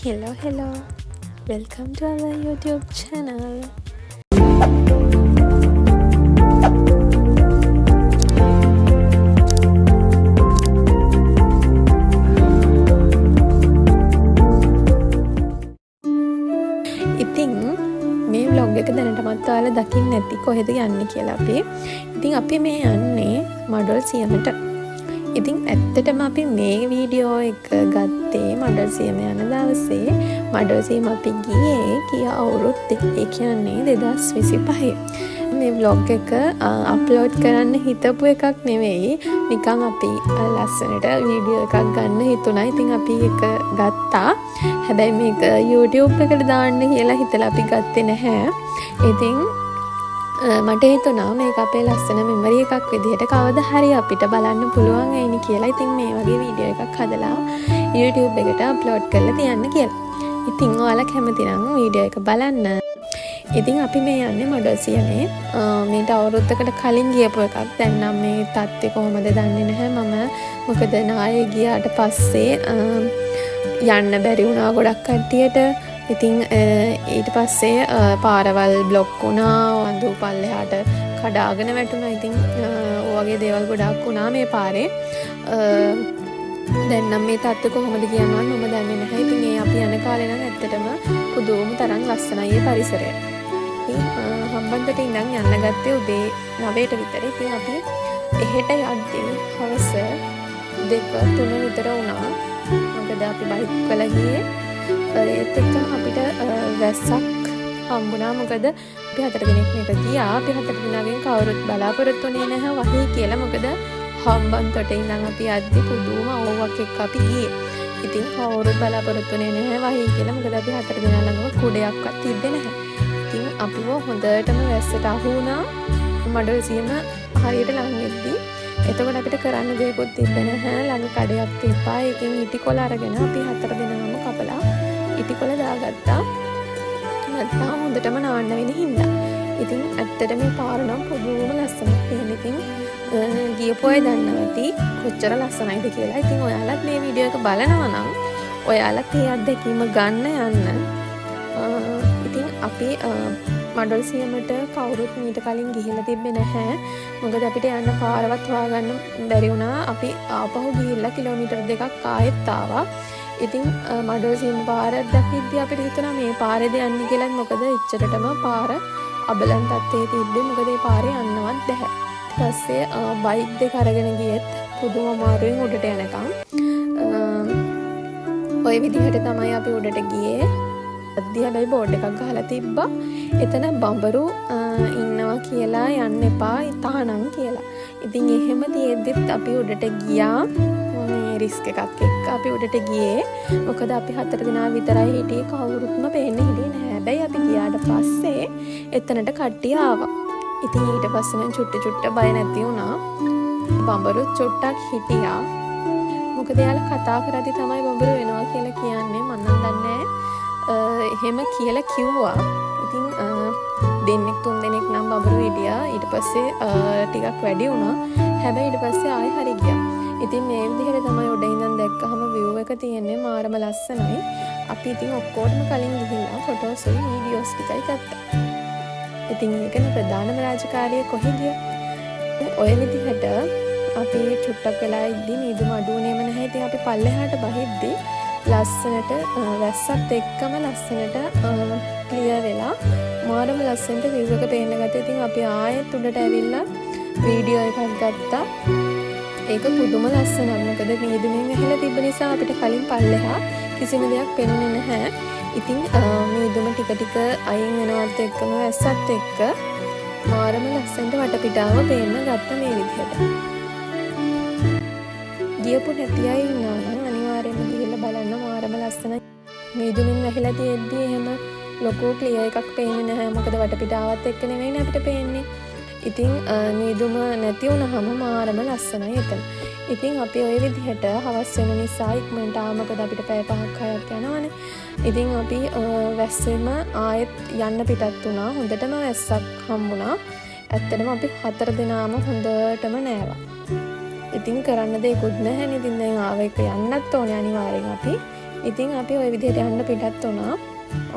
Hello. Welcome to our YouTube channel. ඉතින් මේ vlog එක දැනටමත් ඔයාලා දකින්න නැති කොහෙද යන්නේ කියලා අපි. ඉතින් අපි මේ යන්නේ මඩොල් සියමට. ඉතින් ඇත්තටම අපි මේ වීඩියෝ එක ගත්තේ මඩොල් සියම යන දවසේ. මඩොල් සියම අපි ගියේ අවුරුද්ද ඒ කියන්නේ 2025. මේ vlog එක අප්ලෝඩ් කරන්න හිතපු එකක් නෙවෙයි. නිකන් අපි ලස්සනට වීඩියෝ එකක් ගන්න හිතුණා. ඉතින් අපි ඒක ගත්තා. හැබැයි මේක YouTube එකට දාන්න කියලා හිතලා අපි ගත්තේ නැහැ. ඉතින් මට හිතුණා මේක අපේ ලස්සන මෙමරි එකක් විදිහට කවදා හරි අපිට බලන්න පුළුවන් වෙයිනි කියලා. ඉතින් මේ වගේ වීඩියෝ එකක් හදලා YouTube එකට අප්ලෝඩ් කරලා තියන්න කියලා. ඉතින් ඔයාලා කැමති නම් වීඩියෝ එක බලන්න. ඉතින් අපි මේ යන්නේ මඩොල් සියමේ. මේට අවුරුද්දකට කලින් ගියපු එකක්. දැන් නම් මේ තත්ත්වය කොහොමද දන්නේ නැහැ මම. මොකද නායේ ගියාට පස්සේ යන්න බැරි වුණා ගොඩක් කට්ටියට. ඉතින් ඊට පස්සේ පාරවල් බ්ලොක් වුණා, වඳු පල්ලෙහාට කඩාගෙන වැටුණා. ඉතින් ඔයගේ දේවල් ගොඩක් වුණා මේ පාරේ. දැන් නම් මේ තත්ත්වය කොහොමද කියනවද මම දන්නේ නැහැ. ඉතින් මේ අපි යන කාලේ නම් ඇත්තටම පුදුම තරම් ලස්සනයි මේ පරිසරය. ඉතින් හම්බන්තොට ඉඳන් යන්න ගත්තේ උදේ 9ට විතර. ඉතින් අපි එහෙට යද්දී හවස 2-3 විතර වුණා. මොකද අපි බයික් වල ගියේ. ඒත් එක්කම අපිට වැස්සක් හම්බුණා. මොකද අපි 4 දිනක් මේක ගියා. අපි 4 දිනකින් කවුරුත් බලාපොරොත්තු වෙන්නේ නැහැ වහී කියලා. මොකද හම්බන්තොට ඉඳන් අපි යද්දි පුදුම අවුවක් එක්ක අපි ගියේ. ඉතින් කවුරුත් බලාපොරොත්තු වෙන්නේ නැහැ වහී කියලා. මොකද අපි 4 දින ළඟම කුඩයක්වත් තිබ්බේ නැහැ. ඉතින් අපිව හොඳටම වැස්සට අහු වුණා. මඩොල් සියම හරියට ලඟ වෙද්දී. එතකොට අපිට කරන්න දෙයක්වත් තිබ්බේ නැහැ. ළඟ කඩයක් තිබ්බා. ඒකෙන් ඉටිකොල අරගෙන අපි 4 දිනම කපලා ඉටිකොල දාගත්තා. නැත්නම් හොඳටම නාන්න වෙන හින්දා. ඉතින් ඇත්තට මේ පාර නම් පුදුම ලස්සනක් තියෙන. ඉතින් ගියපු අය දන්නවා ඇති කොච්චර ලස්සනයිද කියලා. ඉතින් ඔයාලත් මේ වීඩියෝ එක බලනවා නම් ඔයාලත් ඒ අත්දැකීම ගන්න යන්න. ඉතින් අපි මඩොල් සියමට කවුරුත් මීට කලින් ගිහිල්ලා තිබ්බේ නැහැ. මොකද අපිට යන්න පාරවත් හොයාගන්න බැරි වුණා. අපි ආපහු ගිහිල්ලා කිලෝමීටර් 2ක් ආයෙත් ආවා. ඉතින් මඩොල් සියම පාර දකිද්දී අපිට හිතුණා මේ පාරේද යන්නේ කියලා. මොකද ඉච්චරටම පාර අබලන් තත්ත්වයේ තිබ්බේ. මොකද මේ පාරේ යන්නවත් බැහැ. ඊට පස්සේ බයික් දෙක අරගෙන ගියෙත් පුදුම අමාරුවෙන් උඩට යනකම්. ওই විදිහට තමයි අපි උඩට ගියේ. අද්දී හැබැයි බෝඩ් එකක් ගහලා තිබ්බා. එතන බඹරු ඉන්නවා කියලා යන්න එපා තහනම් කියලා. ඉතින් එහෙම තියෙද්දිත් අපි උඩට ගියා. මේ රිස්ක් එකක් එක්ක අපි උඩට ගියේ. මොකද අපි 4 දිනා විතරයි හිටියේ. කවුරුත්ම පේන්නේ හිටියේ නැහැ. හැබැයි අපි ගියාට පස්සේ එතනට කට්ටිය ආවා. ඉතින් ඊට පස්සේ නම් චුට්ට බය නැති වුණා. බඹරු චුට්ටක් හිටියා. මොකද යාලා කතා කරද්දි තමයි බඹරු වෙනවා කියලා කියන්නේ. මම නම් දන්නේ එහෙම කියලා කිව්වා. ඉතින් 2-3 දෙනෙක් නම් බඹරු හිටියා. ඊට පස්සේ ටිකක් වැඩි වුණා. හැබැයි ඊට පස්සේ ආයෙ හරි ගියා. ඉතින් මේ විදිහට තමයි උඩ ඉඳන් දැක්කහම view එක තියෙන්නේ මාරම ලස්සනයි. අපි ඉතින් ඔක්කොටම කලින් ගිහිල්ලා ෆොටෝස් වල වීඩියෝස් ටිකයි ගත්තා. ඉතින් මේකනේ ප්‍රධානම රාජකාරිය කොහෙ ගියා. ඔය විදිහට අපි චුට්ටක් වෙලා ඉද්දි නීදුම අඩුවනේම නැහැ. ඉතින් අපි පල්ලෙහාට බහිද්දි ලස්සනට වැස්සත් එක්කම ලස්සනට ක්ලියර් වෙලා මාරම ලස්සනට view එක පේන්න ගත්තා. ඉතින් අපි ආයෙත් උඩට ඇවිල්ලා වීඩියෝ එකක් ගත්තා. ඒක පුදුම ලස්සනක්. මොකද නීදුමින් ඇහිලා තිබ්බ නිසා අපිට කලින් පල්ලෙහා කිසිම දෙයක් පේන්නේ නැහැ. ඉතින් නීදුම ටික අයින් වෙනවත් එක්කම වැස්සත් එක්ක මාරම ලස්සනට වටපිටාව පේන්න ගත්තා මේ විදිහට. ගියපු නැති අය ඉන්නවා නම් අනිවාර්යයෙන්ම ගිහිල්ලා බලන්න. මාරම ලස්සනයි. නීදුමින් ඇහිලා තියෙද්දි එහෙම ලොකු ක්ලියර් එකක් පේන්නේ නැහැ. මොකද වටපිටාවත් එක්ක නෙවෙයිනේ අපිට පේන්නේ. ඉතින් නීදුම නැති වුණාම මාරම ලස්සනයි එතන. ඉතින් අපි ওই විදිහට හවස් වෙන නිසා ඉක්මනට ආව. මොකද අපිට පැය 5ක් 6ක් යනවනේ. ඉතින් අපි වැස්සෙම ආයෙත් යන්න පිටත් වුණා. හොඳටම වැස්සක් හම්බුණා. ඇත්තටම අපි 4 දිනාම හොඳටම නෑවා. ඉතින් කරන්න දෙයක්වත් නැහැ. ඉතින් දැන් ආව එක යන්නත් ඕනේ අනිවාර්යෙන් අපි. ඉතින් අපි ওই විදිහට යන්න පිටත් වුණා.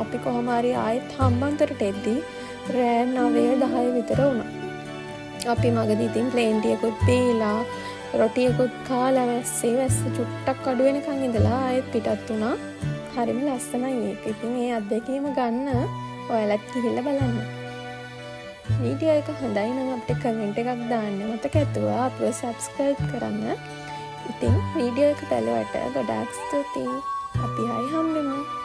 අපි කොහොම හරි ආයෙත් හම්බන්තොටට එද්දි රෑ 9-10 විතර වුණා. අපි මගදී ඉතින් ප්ලේන් ටියකුත් බීලා රොටියකුත් කාලා වැස්ස චුට්ටක් අඩු වෙනකන් ඉඳලා ආයෙත් පිටත් වුණා. හරිම ලස්සනයි ඒක. ඉතින් මේ අත්දැකීම ගන්න ඔයාලත් ගිහිල්ලා බලන්න. වීඩියෝ එක හොඳයි නම් අපිට කමෙන්ට් එකක් දාන්න මතක ඇතුවා අපිව සබ්ස්ක්‍රයිබ් කරන්න. ඉතින් වීඩියෝ එක බලුවට ගොඩාක් ස්තුතියි. අපි ආයෙ හම්බෙමු.